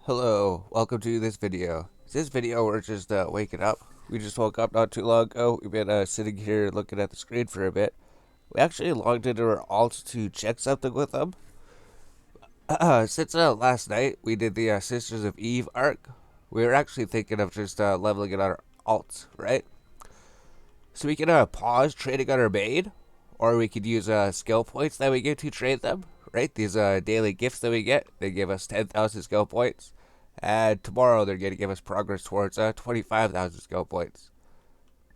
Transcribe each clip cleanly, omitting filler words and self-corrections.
Hello, welcome to this video. This video, we're just waking up. We just woke up not too long ago. We've been sitting here looking at the screen for a bit. We actually logged into our alt to check something with them. Since last night, we did the Sisters of Eve arc. We were actually thinking of just leveling it on our alt, right? So we can pause trading on our main, or we could use skill points that we get to trade them, right? These daily gifts that we get, they give us 10,000 skill points. And tomorrow they're going to give us progress towards 25,000 skill points.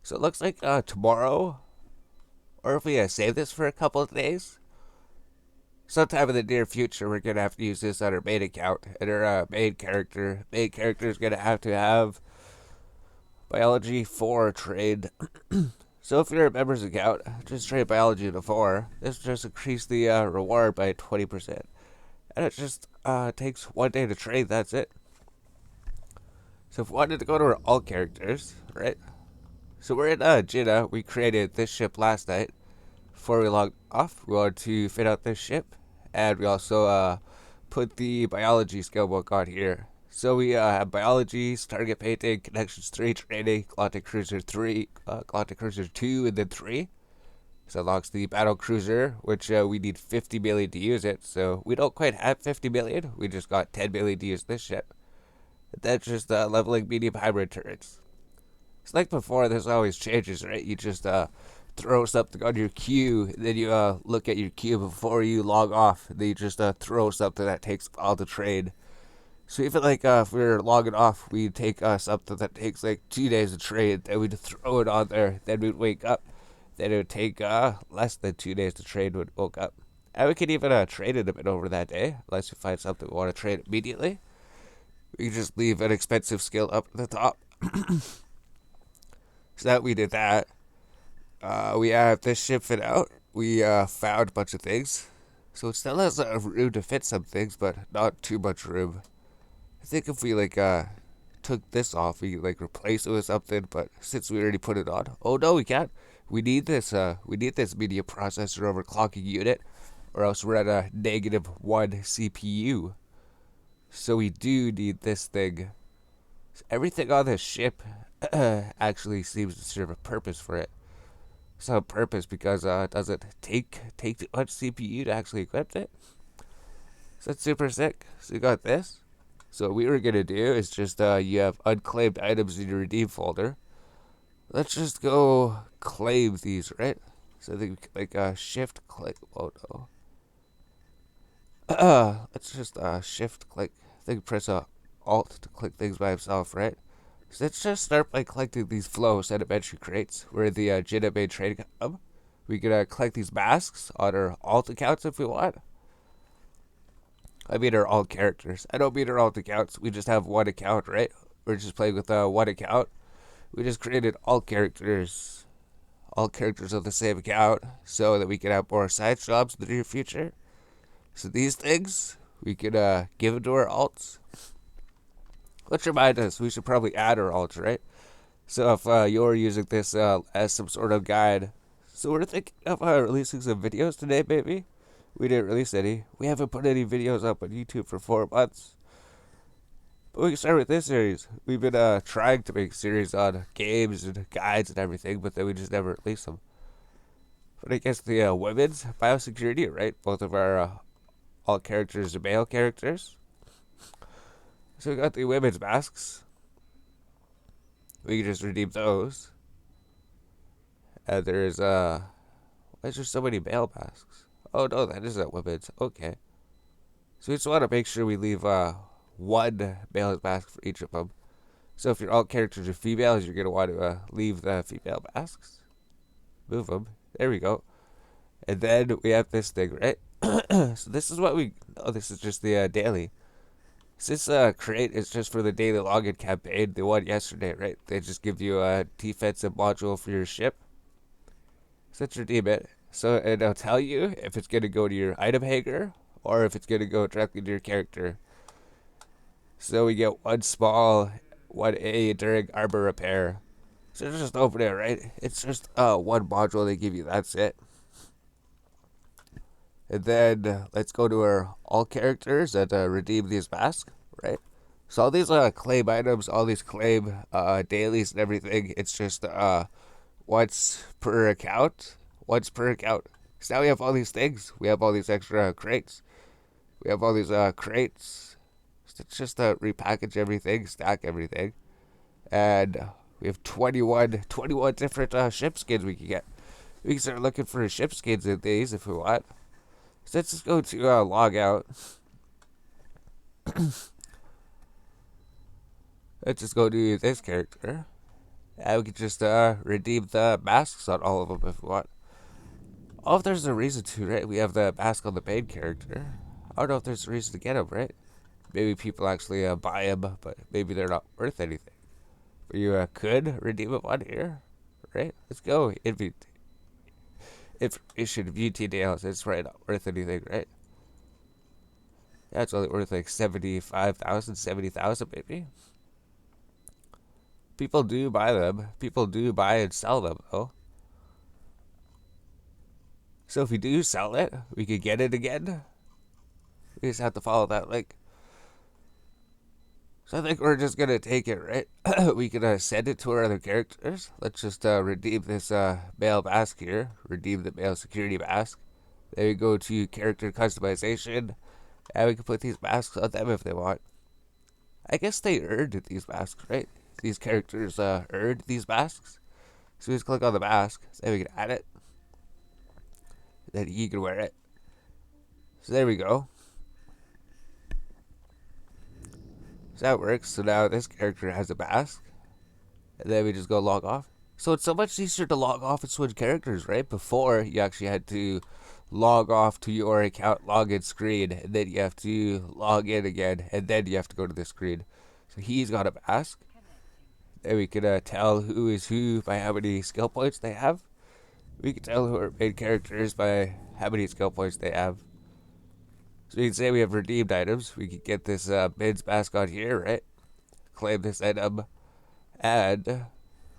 So it looks like tomorrow, or if we save this for a couple of days, sometime in the near future, we're going to have to use this on our main account. And our main character is going to have biology 4 trade. So if you're a member's account, just trade biology to 4. This just increase the reward by 20%. And it just takes 1 day to trade, that's it. So if we wanted to go to our all characters, right? So we're in Jeddah. We created this ship last night. Before we logged off, we wanted to fit out this ship. And we also put the biology skill book on here. So we have biology, target painting, connections 3, training, Galactic Cruiser 3, Galactic Cruiser 2, and then 3. So unlocks the battle cruiser, which we need 50 million to use it. So we don't quite have 50 million. We just got 10 million to use this ship. That's just leveling medium hybrid turrets. It's like before, there's always changes, right? You just throw something on your queue, and then you look at your queue before you log off. And then you just throw something that takes all the trade. So even like if we were logging off, we'd take something that takes like 2 days to trade, then we'd throw it on there, then we'd wake up. Then it would take less than 2 days to trade when we woke up. And we could even trade it a bit over that day, unless we find something we want to trade immediately. We can just leave an expensive skill up at the top. So that we did that. We have this ship fit out. We found a bunch of things. So it still has room to fit some things, but not too much room. I think if we took this off, we could replace it with something. But since we already put it on, oh no, we can't. We need this. We need this media processor overclocking unit, or else we're at a -1 CPU. So we do need this thing. Everything on this ship actually seems to serve a purpose for it. It's not a purpose because it doesn't take too much CPU to actually equip it. So that's super sick. So you got this. So what we were gonna do is just you have unclaimed items in your redeem folder. Let's just go claim these, right? So I think shift click. Oh no. Let's just shift click. I think press alt to click things by itself, right? So let's just start by collecting these flow sedimentary crates where the Jeddah made trade come. We can collect these masks on our alt accounts if we want. I mean our alt characters. I don't mean our alt accounts. We just have one account, right? We're just playing with one account. We just created all characters of the same account so that we can have more side jobs in the near future. So these things, we could give them to our alts. Let's remind us, we should probably add our alts, right? So if you're using this as some sort of guide, so we're thinking of releasing some videos today, maybe? We didn't release any. We haven't put any videos up on YouTube for 4 months. But we can start with this series. We've been trying to make series on games and guides and everything, but then we just never release them. But I guess the women's biosecurity, right? Both of our all characters are male characters. So we got the women's masks. We can just redeem those. And there's why is there so many male masks? Oh no, that isn't women's. Okay. So we just want to make sure we leave one male mask for each of them. So if your all characters are females, you're gonna want to leave the female masks. Move them. There we go. And then we have this thing, right? So this is what we. Oh, this is just the daily. This crate is just for the daily login campaign, the one yesterday, right? They just give you a defensive module for your ship. So let's redeem it. So it'll tell you if it's gonna go to your item hanger or if it's gonna go directly to your character. So we get one small, 1A during armor repair. So just open it, right? It's just one module they give you. That's it. And then let's go to our all characters and redeem these masks, right? So all these claim items, all these claim dailies and everything, it's just once per account. Once per account. So now we have all these things. We have all these extra crates. We have all these crates. So it's just repackage everything, stack everything. And we have 21 different ship skins we can get. We can start looking for ship skins in these if we want. So let's just go to log out. Let's just go to this character. And we can just redeem the masks on all of them if we want. Oh, if there's a reason to, right? We have the mask on the main character. I don't know if there's a reason to get them, right? Maybe people actually buy them, but maybe they're not worth anything. But you could redeem them on here, right? Let's go. Information view details. It's right not worth anything, right? That's only worth like 75,000, 70,000 maybe. People do buy them. People do buy and sell them, though. So if we do sell it, we could get it again. We just have to follow that link. So I think we're just gonna take it, right? We can send it to our other characters. Let's just redeem this male mask here. Redeem the male security mask. Then we go to character customization, and we can put these masks on them if they want. I guess they earned these masks, right? These characters earned these masks. So we just click on the mask, so we can add it. Then you can wear it. So there we go. So that works. So now this character has a mask. And then we just go log off. So it's so much easier to log off and switch characters, right? Before, you actually had to log off to your account login screen, and then you have to log in again, and then you have to go to the screen. So he's got a mask. Then we can tell who is who by how many skill points they have. We can tell who our main character is by how many skill points they have. So we can say we have redeemed items. We can get this Mid's mask on here, right? Claim this item. And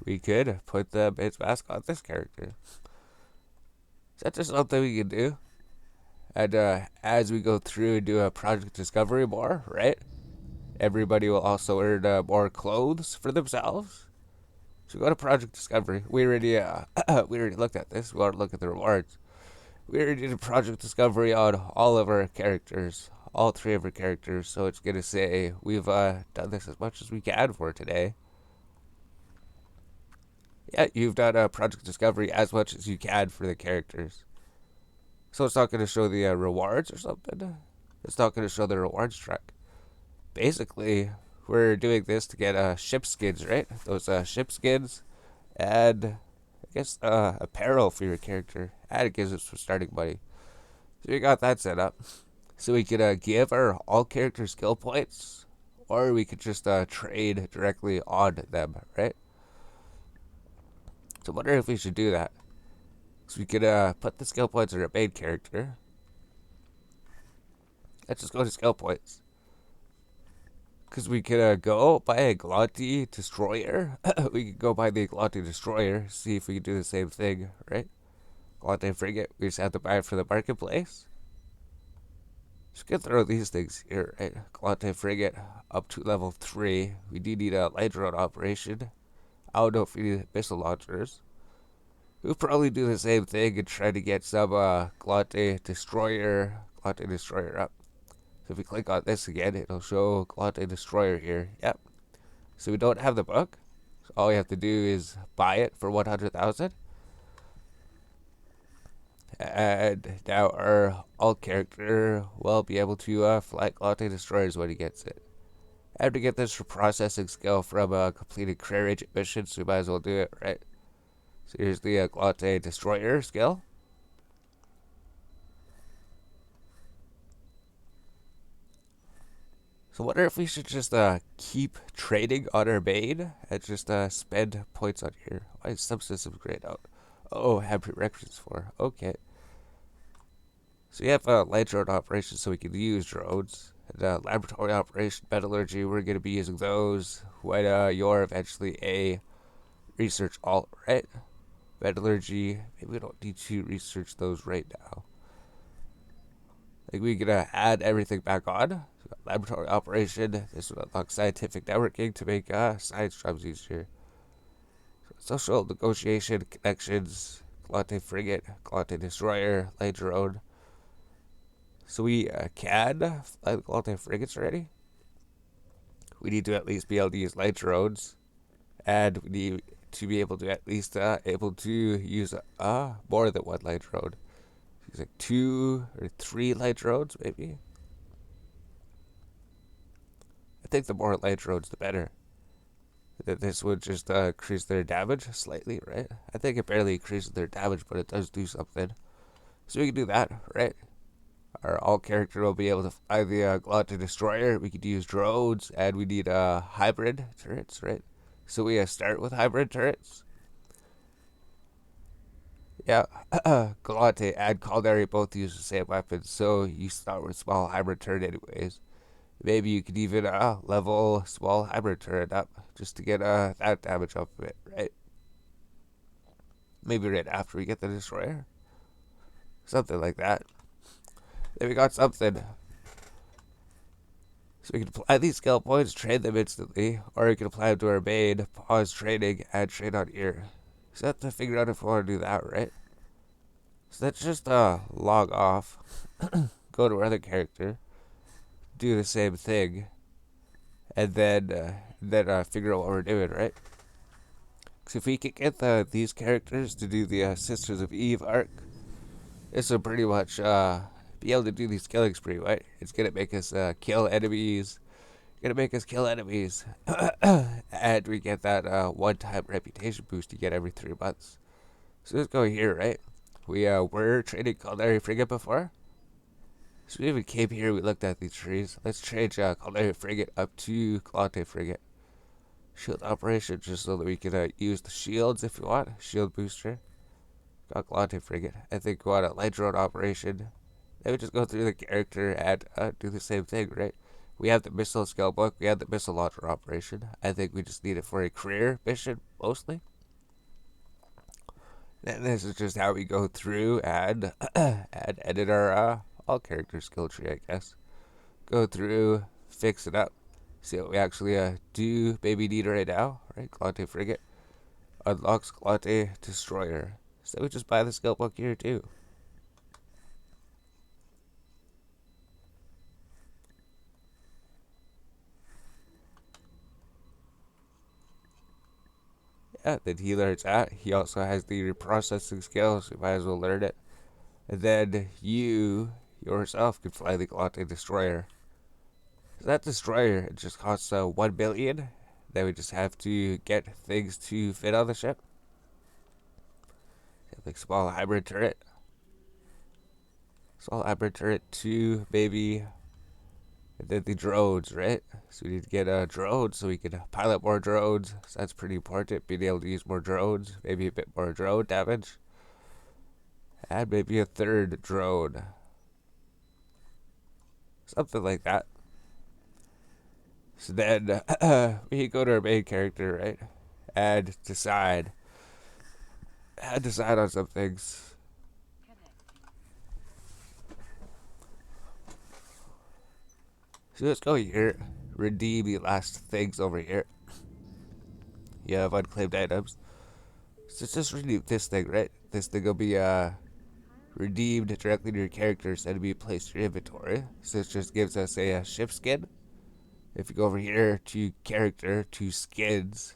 we could put the Mid's mask on this character. So that's just something we can do. And as we go through and do a project discovery more, right? Everybody will also earn more clothes for themselves. So go to project discovery. We already looked at this. We want to look at the rewards. We already did a project discovery on all of our characters, all three of our characters. So it's gonna say we've done this as much as we can for today. Yeah, you've done a project discovery as much as you can for the characters. So it's not gonna show the rewards or something. It's not gonna show the rewards track. Basically, we're doing this to get ship skins, right? Those ship skins, and I guess apparel for your character, and it gives us some starting money. So we got that set up. So we could give our all character skill points, or we could just trade directly on them, right? So I wonder if we should do that. So we could put the skill points on our main character. Let's just go to skill points. Because we could go buy a Glotty Destroyer. We could go buy the Glotty Destroyer, see if we can do the same thing, right? Glotty Frigate, we just have to buy it for the marketplace. Just gonna throw these things here, right? Glotty Frigate up to level 3. We do need a light drone operation. I don't know if we need missile launchers. We'll probably do the same thing and try to get some Glotty Destroyer up. So if we click on this again, it'll show Glotty Destroyer here. Yep. So we don't have the book. So all we have to do is buy it for 100,000. And now our alt character will be able to fly Glotty Destroyers when he gets it. I have to get this for processing skill from a completed career agent mission, so we might as well do it, right? So here's the Glotty Destroyer skill. So I wonder if we should just keep trading on our main and just spend points on here. Why is subsystem grayed out? Oh, have prerequisites for. Okay. So we have light drone operations, so we can use drones. And laboratory operation, metallurgy, we're going to be using those when you're eventually a research alt, right? Metallurgy, maybe we don't need to research those right now. Like we can add everything back on. So laboratory operation. This would unlock scientific networking to make science jobs easier. Social negotiation, connections, Galante frigate, Galante destroyer, light drone. So we can fly the Galante frigates already. We need to at least be able to use light drones, and we need to be able to at least able to use more than one light drone. Use like 2 or 3 light drones, maybe. I think the more light drones, the better. That this would just increase their damage slightly, right? I think it barely increases their damage, but it does do something. So we can do that, right? Our all character will be able to fly the Galactic Destroyer. We could use drones, and we need hybrid turrets, right? So we start with hybrid turrets. Yeah, Galante and Caldari both use the same weapon, so you start with small hybrid turret anyways. Maybe you could even level small hybrid turret up just to get that damage up a bit, right? Maybe right after we get the destroyer, something like that. Then we got something. So we can apply these skill points, train them instantly, or we can apply them to our main, pause training, and train on ear. So have to figure out if we want to do that, right? So let's just log off, go to our other character, do the same thing, and then figure out what we're doing, right? So if we can get these characters to do the Sisters of Eve arc, this will pretty much be able to do these killing spree, right? It's gonna make us kill enemies. Gonna make us kill enemies, and we get that one-time reputation boost you get every 3 months. So let's go here, right? We were trading Culinary Frigate before. So we even came here, we looked at these trees. Let's change Culinary Frigate up to Galante Frigate. Shield operation, just so that we can use the shields if you want. Shield booster. Got Galante Frigate. I think we want a light drone operation. Then we just go through the character and do the same thing, right? We have the missile skill book. We have the missile launcher operation. I think we just need it for a career mission, mostly. And this is just how we go through and and edit our all character skill tree, I guess. Go through, fix it up, see what we actually do maybe need right now. Right, Galante Frigate unlocks Galante Destroyer. So we just buy the skill book here too. Yeah, then he learns that. He also has the reprocessing skills, so you might as well learn it. And then you yourself can fly the Galactic Destroyer. So that destroyer, it just costs 1 billion. Then we just have to get things to fit on the ship. Like small hybrid turret. Small hybrid turret 2, maybe. And then the drones, right? So we need to get drones so we can pilot more drones. So that's pretty important, being able to use more drones. Maybe a bit more drone damage. And maybe a third drone. Something like that. So then we can go to our main character, right? And decide. And decide on some things. So let's go here. Redeem the last things over here. You have unclaimed items. So just redeem this thing, right? This thing will be redeemed directly to your character instead of being placed in your inventory. So it just gives us a ship skin. If you go over here to character, to skins,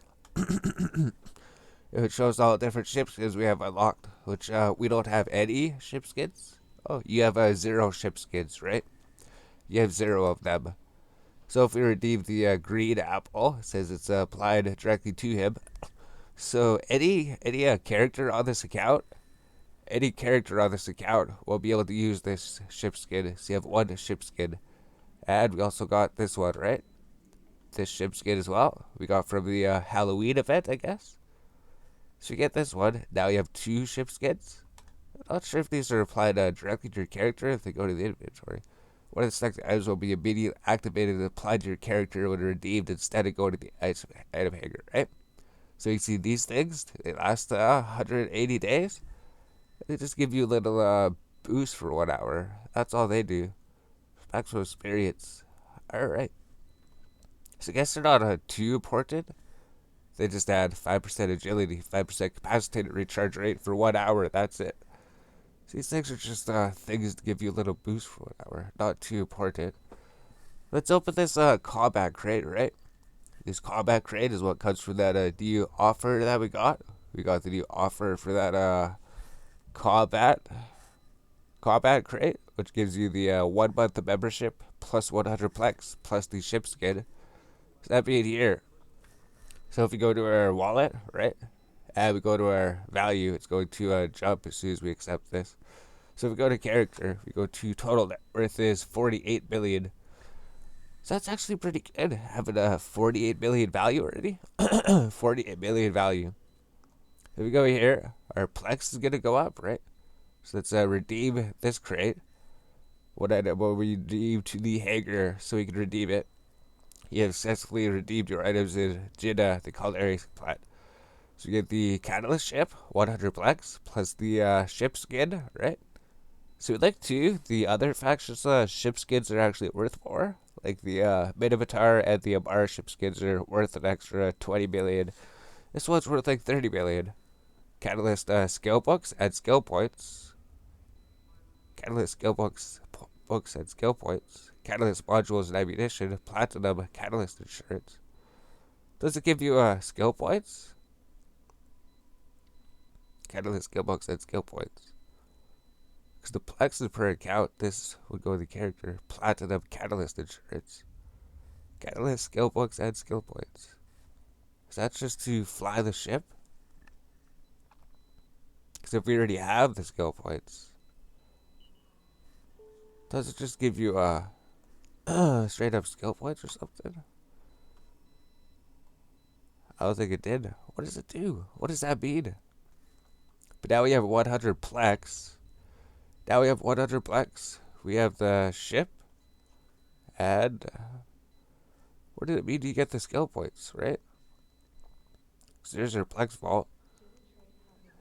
it shows all the different ship skins we have unlocked, which we don't have any ship skins. Oh, you have 0 ship skins, right? You have 0 of them. So if we redeem the green apple, it says it's applied directly to him. So any character on this account, will be able to use this ship skin. So you have 1 ship skin. And we also got this one, right? This ship skin as well. We got from the Halloween event, I guess. So you get this one. Now you have 2 ship skins. I'm not sure if these are applied directly to your character if they go to the inventory. One of the selected items will be immediately activated and applied to your character when redeemed instead of going to the item hanger, right? So you see these things, they last 180 days. They just give you a little boost for 1 hour. That's all they do. Maximum experience. Alright. So I guess they're not too important. They just add 5% agility, 5% capacitated recharge rate for 1 hour. That's it. So these things are just things to give you a little boost for 1 hour. Not too important. Let's open this callback crate, right? This callback crate is what comes from that new offer that we got. We got the new offer for that callback crate, which gives you the 1 month of membership plus 100 plex plus the ship skin. So that being here. So if we go to our wallet, right, and we go to our value, it's going to jump as soon as we accept this. So if we go to character, we go to total net worth is 48 billion. So that's actually pretty good, having a 48 billion value already. 48 billion value. If we go here, our plex is gonna go up, right? So let's redeem this crate. What item will we redeem to the hanger so we can redeem it? You have successfully redeemed your items in Jeddah, the culinary plat. So you get the catalyst ship, 100 plex, plus the ship skin, right? So we'd like to. The other factions ship skins are actually worth more. Like the Minotaur and the Amara ship skins are worth an extra 20 billion. This one's worth like 30 billion. Catalyst skill books and skill points. Catalyst skill books and skill points. Catalyst modules and ammunition. Platinum catalyst insurance. Does it give you skill points? Catalyst skill books and skill points. Because the plex is per account, this would go with the character. Platinum catalyst insurance. Catalyst skill books and skill points. Is that just to fly the ship? Because if we already have the skill points, does it just give you straight up skill points or something? I don't think it did. What does it do? What does that mean? But now we have 100 plex. Now we have 100 plex. We have the ship. And what did it mean you get the skill points, right? So there's our plex vault.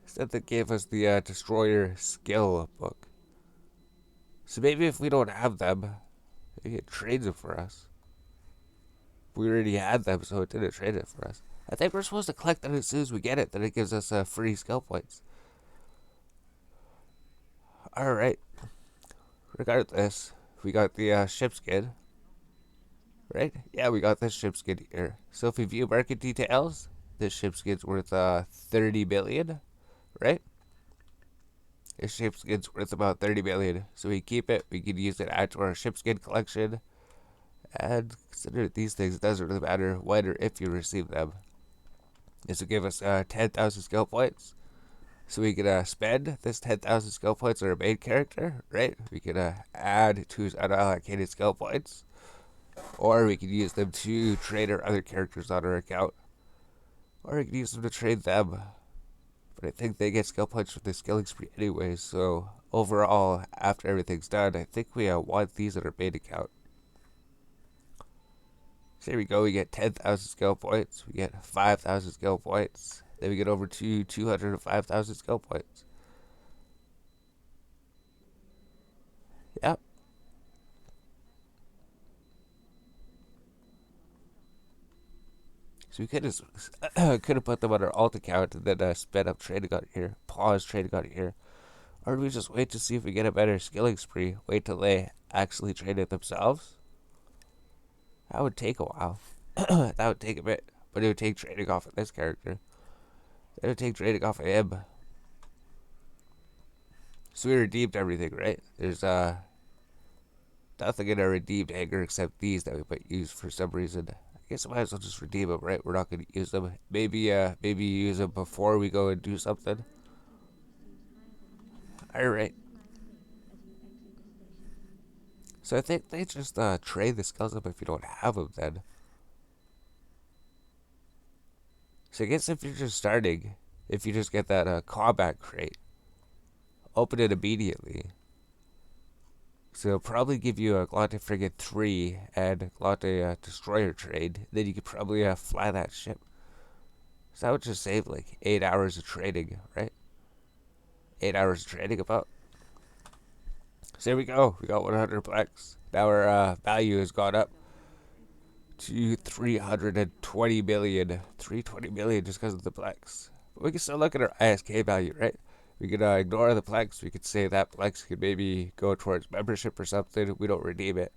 Instead that gave us the destroyer skill book. So maybe if we don't have them, maybe it trades it for us. We already had them, so it didn't trade it for us. I think we're supposed to collect that as soon as we get it, then it gives us free skill points. Alright. Regardless, we got the ship skin. Right? Yeah, we got this ship skin here. So if we view market details, this ship skin's worth 30 billion. Right? This ship skin's worth about 30 billion. So we keep it, we can use it add to our ship skin collection. And consider these things, it doesn't really matter when or if you receive them. This will give us 10,000 skill points. So we can spend this 10,000 skill points on our main character, right? We can add to his unallocated skill points. Or we can use them to trade our other characters on our account. Or we can use them to trade them. But I think they get skill points from the skilling spree anyways. So overall, after everything's done, I think we want these on our main account. So here we go, we get 10,000 skill points, we get 5,000 skill points, then we get over to 205,000 skill points. Yep. So we could have put them on our alt account and then sped up trading on here, pause trading on here. Or do we just wait to see if we get a better skilling spree, wait till they actually trade it themselves? That would take a while. That would take a bit. But it would take trading off of this character. It would take trading off of him. So we redeemed everything, right? There's nothing in our redeemed hanger except these that we might use for some reason. I guess I might as well just redeem them, right? We're not going to use them. Maybe use them before we go and do something. Alright. So I think they just trade the skills up if you don't have them then. So I guess if you're just starting, if you just get that callback crate, open it immediately. So it'll probably give you a Glante Frigate 3 and Glante Destroyer trade. Then you could probably fly that ship. So that would just save like 8 hours of trading, right? 8 hours of trading about. So here we go. We got 100 plex. Now our value has gone up. to 320 million. 320 million just because of the Plex. But we can still look at our ISK value, right? We could ignore the Plex. We could say that Plex could maybe go towards membership or something. We don't redeem it.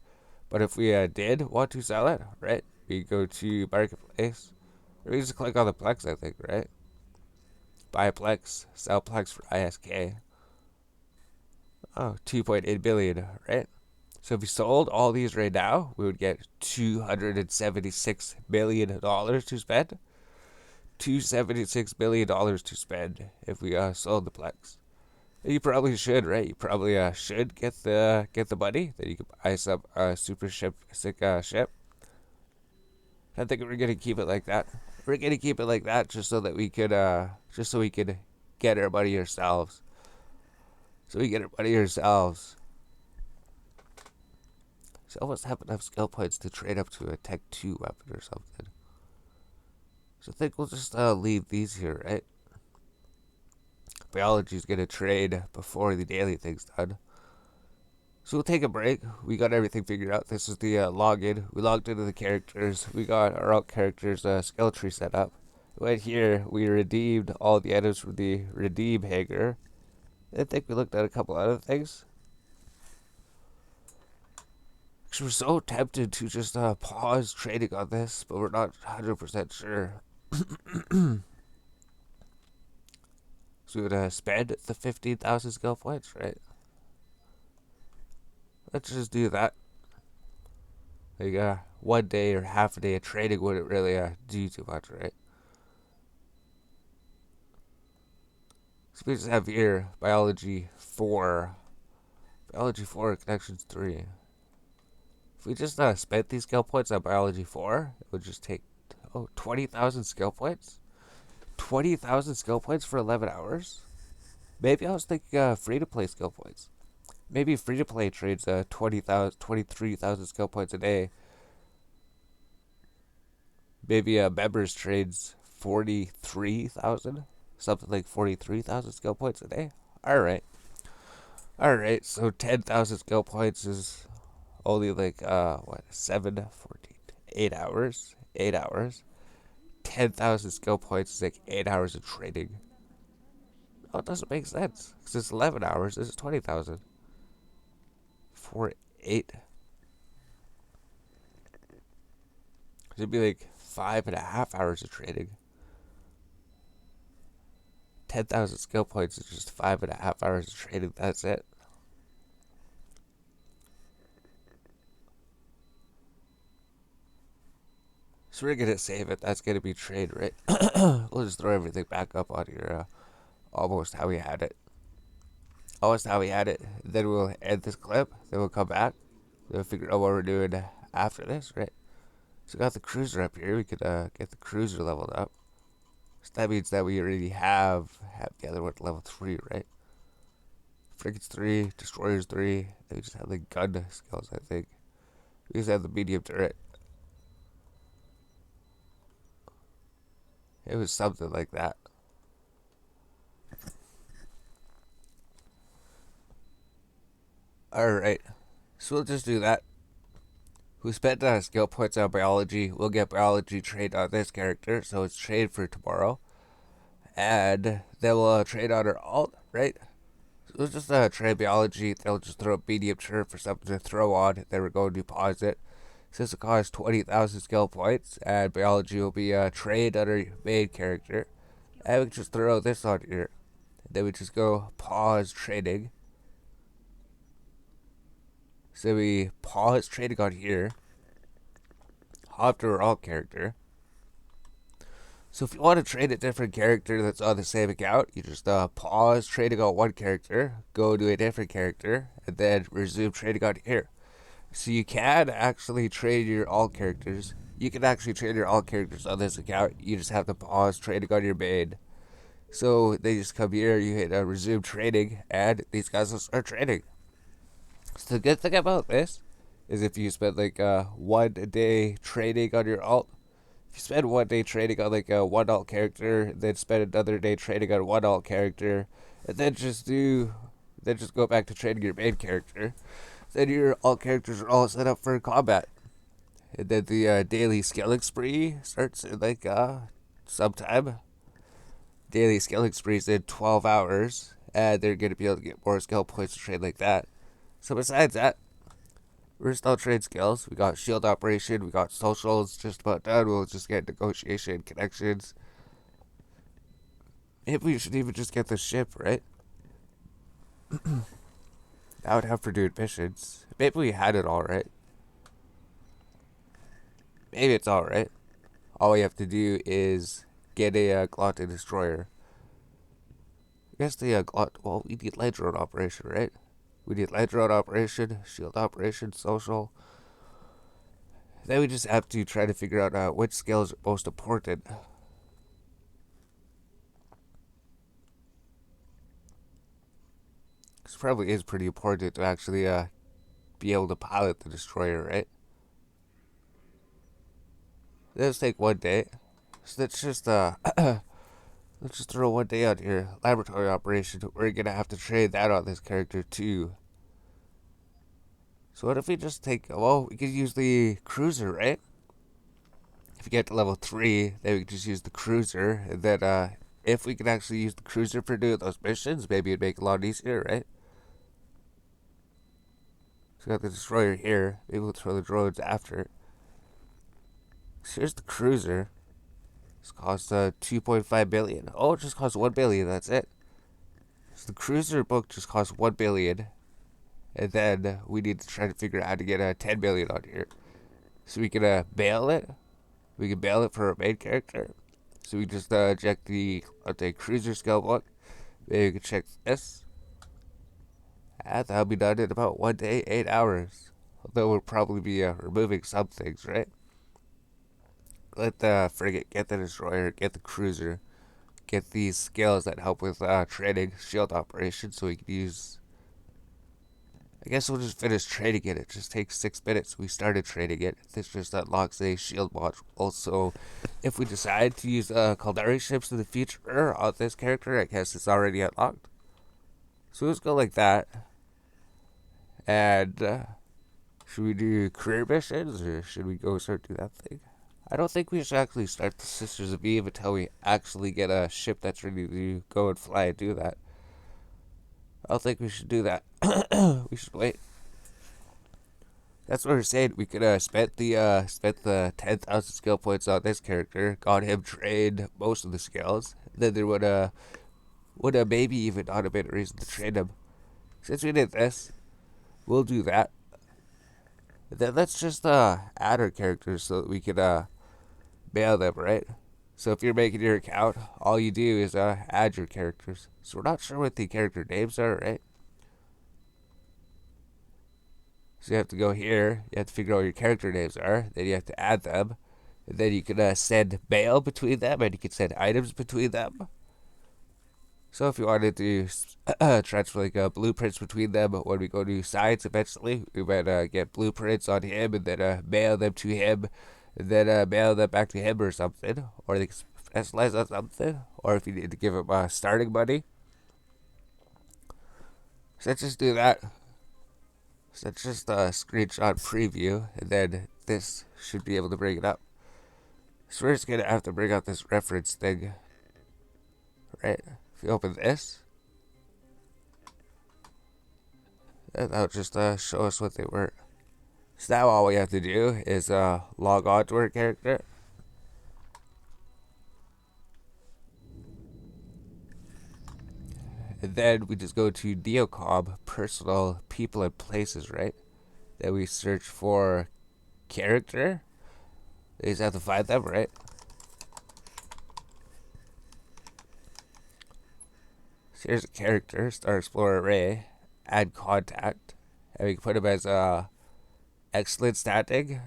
But if we did want to sell it, right? We go to Marketplace. Or we just click on the Plex, I think, right? Buy Plex, sell Plex for ISK. Oh, 2.8 billion, right? So if we sold all these right now, we would get $276 million to spend. $276 million to spend if we sold the Plex. And you probably should, right? You probably should get the money. Then you can buy some super sick ship. I think we're gonna keep it like that. We're gonna keep it like that just so that we could get our money ourselves. So we get our money ourselves. So almost have enough skill points to trade up to a Tech 2 weapon or something. So I think we'll just leave these here, right? Biology's gonna trade before the daily thing's done. So we'll take a break. We got everything figured out. This is the login. We logged into the characters. We got our alt characters skill tree set up. Right here, we redeemed all the items from the redeem hanger. I think we looked at a couple other things. Because we're so tempted to just pause trading on this, but we're not 100% sure. So we would spend the 15,000 skill points, right? Let's just do that. Like 1 day or half a day of trading wouldn't really do too much, right? So we just have here biology 4. Biology 4, connections 3. If we just spent these skill points on biology 4, it would just take 20,000 skill points? 20,000 skill points for 11 hours? Maybe I was thinking free to play skill points. Maybe free to play trades 23,000 skill points a day. Maybe members trades 43,000, something like 43,000 skill points a day. All right. So 10,000 skill points is only like 7, 14, 8 hours. 8 hours. 10,000 skill points is like 8 hours of trading. Oh, it doesn't make sense because it's 11 hours. This is 20,000 for 8. It'd be like 5.5 hours of trading. 10,000 skill points is just 5.5 hours of trading. That's it. So we're gonna save it. That's gonna be trade, right? We'll just throw everything back up on here. Almost how we had it. Then we'll end this clip. Then we'll come back. Then we'll figure out what we're doing after this, right? So we got the cruiser up here. We could get the cruiser leveled up. So that means that we already have the other one at level 3, right? Frigates 3, destroyers 3. Then we just have the gun skills, I think. We just have the medium turret. It was something like that. Alright. So we'll just do that. We spent skill points on biology. We'll get biology trade on this character. So it's trade for tomorrow. And then we'll trade on our alt, right? So we'll just trade biology. They'll just throw a medium turret for something to throw on. Then we're going to pause it. Since it costs 20,000 skill points, and biology will be trade on our main character. And we can just throw this on here. Then we just go pause trading. So we pause trading on here. Hop to our alt character. So if you want to trade a different character that's on the same account, you just pause trading on one character, go to a different character, and then resume trading on here. So you can actually trade your alt characters. You can actually trade your alt characters on this account. You just have to pause trading on your main. So they just come here, you hit resume trading, and these guys will start trading. So the good thing about this is if you spend like 1 day trading on your alt, if you spend 1 day trading on like one alt character, then spend another day trading on one alt character, and then just go back to trading your main character, then your alt characters are all set up for combat. And then the daily scaling spree starts in like sometime. Daily scaling spree is in 12 hours, and they're going to be able to get more skill points to trade like that. So besides that, we're still trade skills. We got shield operation, we got social, it's just about done. We'll just get negotiation, connections. Maybe we should even just get the ship, right? I would have for doing missions. Maybe we had it all right. Maybe it's all right. All we have to do is get a Glotton destroyer. I guess the well, we need land drone operation, right? We need land drone operation, shield operation, social. Then we just have to try to figure out which skills are most important. This probably is pretty important to actually be able to pilot the destroyer, right? Let's take one day. So let's just let's just throw one day on here. Laboratory operation. We're gonna have to trade that on this character too. So what if we just take? Well, we could use the cruiser, right? If we get to level 3, then we can just use the cruiser. And then if we can actually use the cruiser for doing those missions, maybe it'd make it a lot easier, right? So we got the destroyer here. Maybe we'll throw the drones after. So here's the cruiser. This costs 2.5 billion. Oh, it just costs 1 billion. That's it. So the cruiser book just costs 1 billion. And then we need to try to figure out how to get 10 billion on here. So we can bail it. We can bail it for our main character. So we just check the cruiser skill book. Maybe we can check this. And that'll be done in about 1 day, 8 hours. Although we'll probably be removing some things, right? Let the frigate get the destroyer, get the cruiser, get these skills that help with trading, shield operations, so we can use. I guess we'll just finish trading it. It just takes 6 minutes. We started trading it. This just unlocks a shield module. Also, if we decide to use Caldari ships in the future on this character, I guess it's already unlocked. So let's go like that. And should we do career missions, or should we go start do that thing? I don't think we should actually start the Sisters of Eve until we actually get a ship that's ready to go and fly and do that. I don't think we should do that. We should wait. That's what we're saying. We could spent the 10,000 skill points on this character, got him trained most of the skills. Then there would maybe even not have been a reason to train him. Since we did this, we'll do that. Then let's just add our characters so that we can bail them, right? So if you're making your account, all you do is add your characters. So we're not sure what the character names are, right? So you have to go here, you have to figure out what your character names are, then you have to add them, and then you can send mail between them, and you can send items between them. So if you wanted to transfer like blueprints between them, when we go to science eventually, we might get blueprints on him, and then mail them to him, and then mail them back to him or something, or they can specialize on something, or if you need to give him starting money. So let's just do that. So it's just a screenshot preview, and then this should be able to bring it up. So we're just going to have to bring out this reference thing. Right? If you open this, that'll just show us what they were. So now all we have to do is log on to our character. And then we just go to Neocom, personal, people, and places, right? Then we search for character. You just have to find them, right? So here's a character, Star Explorer Array, add contact, and we can put him as excellent standing,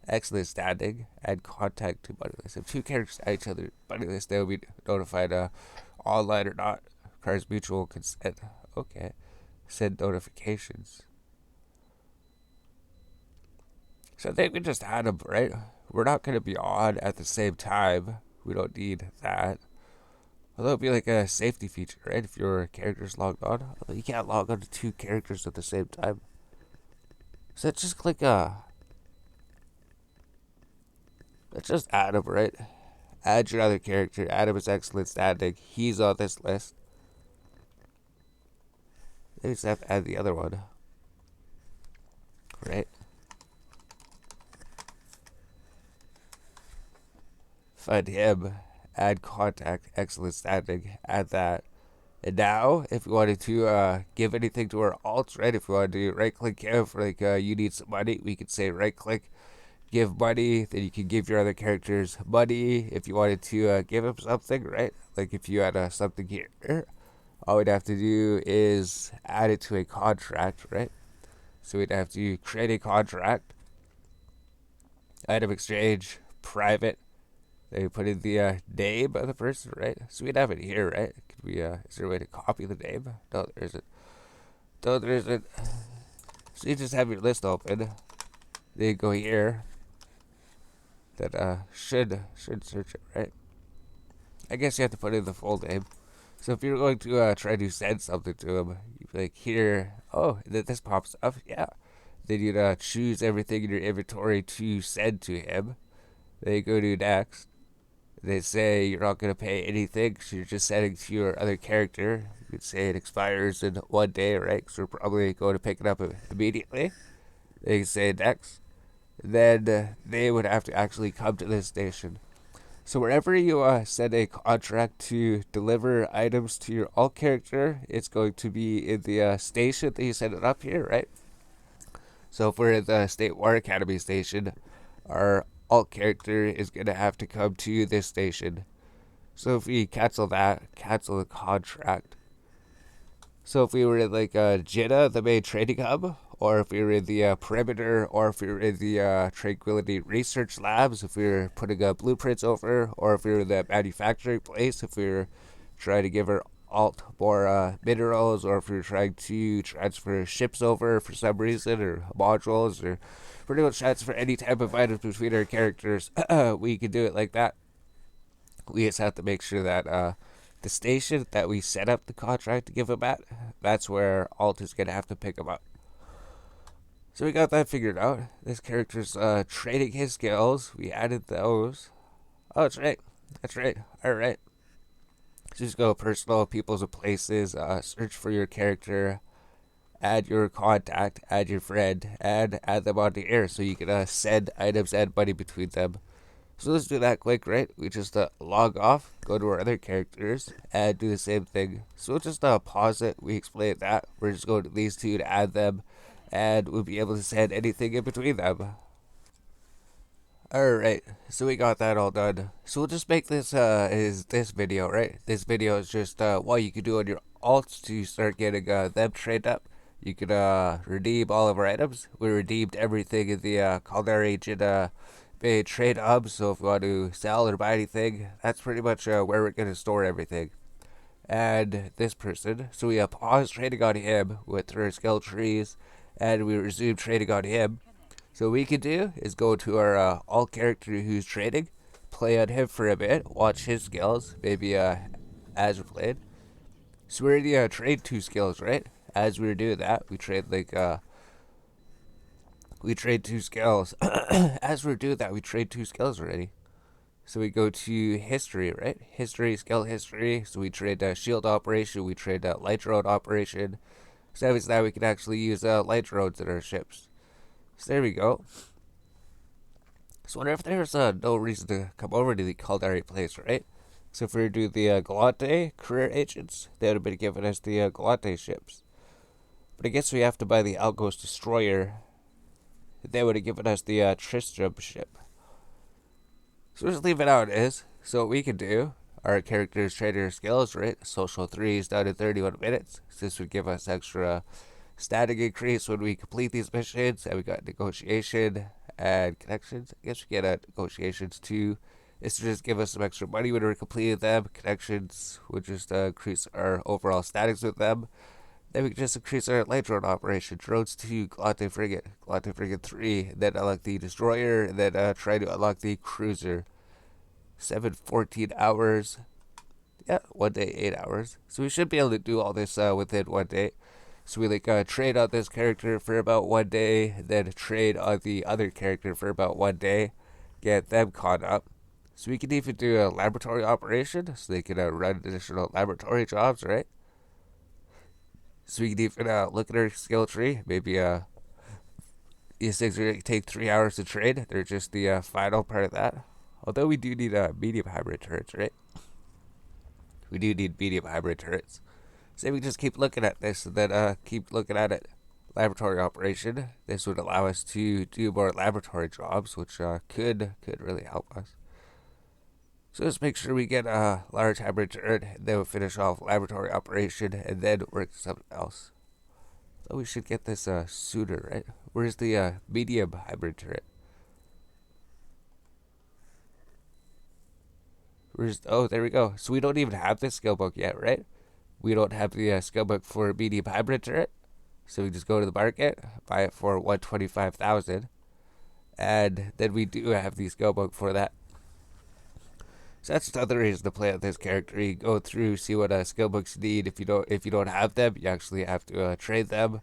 add contact to buddy list. If two characters add each other buddy list, they will be notified online or not. Requires mutual consent. Okay. Send notifications. So I think we just add them, right? We're not going to be on at the same time. We don't need that. Although it'd be like a safety feature, right? If your character's logged on. Although you can't log on to two characters at the same time. So let's just click Let's just add him, right? Add your other character. Adam is excellent standing. He's on this list. Then we just have to add the other one, right? Find him. Add contact. Excellent standing. Add that. And now, if we wanted to give anything to our alts, right? If we wanted to right click him for like you need some money, we could say right click, give money. Then you can give your other characters money if you wanted to give him something, right? Like if you had something here, all we'd have to do is add it to a contract, right? So we'd have to create a contract, item exchange, private. Then we put in the name of the person, right? So we'd have it here, right? Could we? Is there a way to copy the name? No, there isn't. No, there isn't. So you just have your list open. Then you go here. That should search it, right? I guess you have to put in the full name. So if you're going to try to send something to him, you like here. Oh, this pops up. Yeah. Then you'd choose everything in your inventory to send to him. Then you go to next. They say you're not going to pay anything, so you're just sending to your other character. You could say it expires in 1 day, right? So we're probably going to pick it up immediately. They can say next. Then they would have to actually come to this station. So wherever you send a contract to deliver items to your alt character, it's going to be in the station that you set it up here, right? So if we're at the State War Academy station, our alt character is going to have to come to this station. So if we cancel that, cancel the contract. So if we were in like Jeddah, the main trading hub, or if we were in the perimeter, or if we were in the Tranquility Research Labs, if we were putting blueprints over, or if we were in the manufacturing place, if we were trying to give our alt more minerals, or if we were trying to transfer ships over for some reason, or modules, or pretty much transfer any type of items between our characters, we can do it like that. We just have to make sure that the station that we set up the contract to give them at, that's where alt is going to have to pick them up. So we got that figured out. This character's trading his skills. We added those. Oh, that's right. That's right. All right. So just go personal, peoples and places, search for your character, add your contact, add your friend, and add them onto here so you can send items and money between them. So let's do that quick, right? We just log off, go to our other characters, and do the same thing. So we'll just pause it. We explain that. We're just going to these two to add them, and we'll be able to send anything in between them. Alright, so we got that all done. So we'll just make this this video, right? This video is just what you can do on your alts to start getting them trained up. You can redeem all of our items. We redeemed everything in the culinary agent trade hub, so if you want to sell or buy anything, that's pretty much where we're going to store everything. And this person, so we pause trading on him with our skill trees, and we resume trading on him. So what we can do is go to our alt character who's trading, play on him for a bit, watch his skills, maybe as we're playing. So we're in the trade two skills, right? As we were doing that, we trade we trade two skills. As we're doing that, we trade two skills already. So we go to history, right? History, skill history. So we trade shield operation, we trade light drone operation. So that we can actually use light drones in our ships. So there we go. So wonder if there's no reason to come over to the culinary place, right? So if we do the Galante career agents, they would have been giving us the Galante ships. But I guess we have to buy the Outpost Destroyer. They would have given us the Tristram ship. So just leave it how it is. So what we can do, our characters trade their skills, right? Social 3 is down to 31 minutes. So this would give us extra static increase when we complete these missions. And we got negotiation and connections. I guess we get negotiations too. This would just give us some extra money when we completed them. Connections would just increase our overall statics with them. Then we can just increase our light drone operation. Drones to Galante Frigate. Galante Frigate 3. Then unlock the destroyer. And then try to unlock the cruiser. 14 hours. Yeah, 1 day, 8 hours. So we should be able to do all this within 1 day. So we trade on this character for about 1 day. Then trade on the other character for about 1 day. get them caught up. So we can even do a laboratory operation, so they can run additional laboratory jobs, right? So we can even look at our skill tree. Maybe these things are going to take 3 hours to trade. They're just the final part of that. Although we do need medium hybrid turrets, right? We do need medium hybrid turrets. So we just keep looking at this and then keep looking at it. Laboratory operation. This would allow us to do more laboratory jobs, which could really help us. So let's make sure we get a large hybrid turret, and then we'll finish off laboratory operation, and then work something else. So we should get this sooner, right? Where's the medium hybrid turret? Oh, there we go. So we don't even have this skill book yet, right? We don't have the skill book for medium hybrid turret. So we just go to the market, buy it for 125,000, and then we do have the skill book for that. So that's another reason to play out this character. You go through, see what skill books you need. If you don't have them, you actually have to trade them.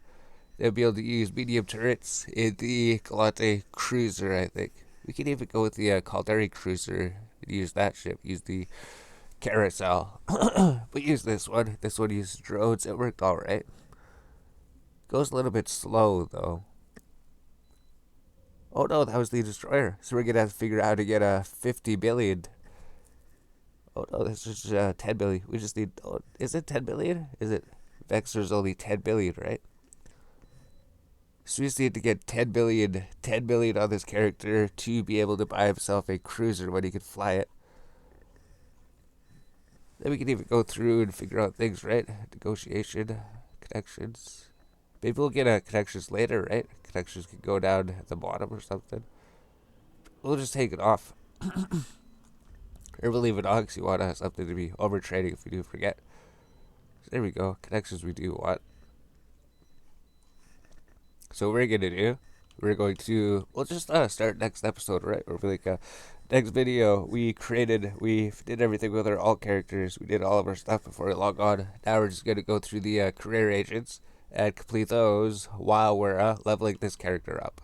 They'll be able to use medium turrets in the Galante Cruiser, I think. We can even go with the Caldari Cruiser and use that ship. Use the Carousel. But use this one. This one uses drones. It worked alright. Goes a little bit slow, though. Oh no, that was the Destroyer. So we're going to have to figure out how to get 50 billion. Oh no, this is 10 billion. We just need. Oh, is it 10 billion? Is it? Vexer's only 10 billion, right? So we just need to get 10 billion on this character to be able to buy himself a cruiser when he can fly it. Then we can even go through and figure out things, right? Negotiation, connections. Maybe we'll get connections later, right? Connections can go down at the bottom or something. We'll just take it off. Or we'll leave it on because you want something to be over trading if we do forget. So there we go. Connections we do want. So what we're going to do, we'll just start next episode, right? Or like next video, we did everything with our alt characters. We did all of our stuff before we log on. Now we're just going to go through the career agents and complete those while we're leveling this character up.